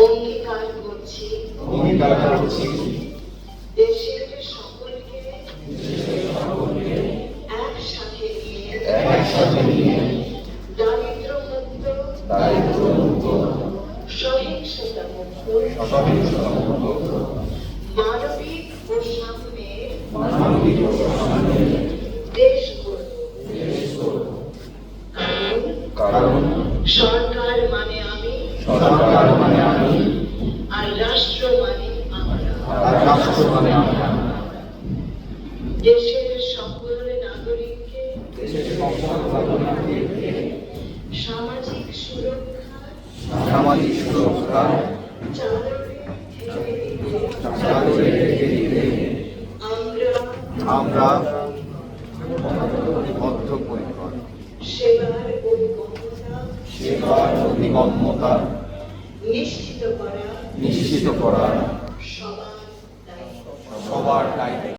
অঙ্গীকার করছি দেশের সকলকে একসাথে নিয়ে দারিদ্র্যমুক্ত সহিংসতামুক্ত মানবিক ও সাম্যের দেশ গড়ব। কারণ সরকার মানে আমি, আর রাষ্ট্র মানে আমরা। দেশের সকল নাগরিককে সামাজিক সুরক্ষা চাদরে ঢেকে দিতে আমরা বদ্ধপরিকর। সেবার অধিগম্যতা নিশ্চিত করা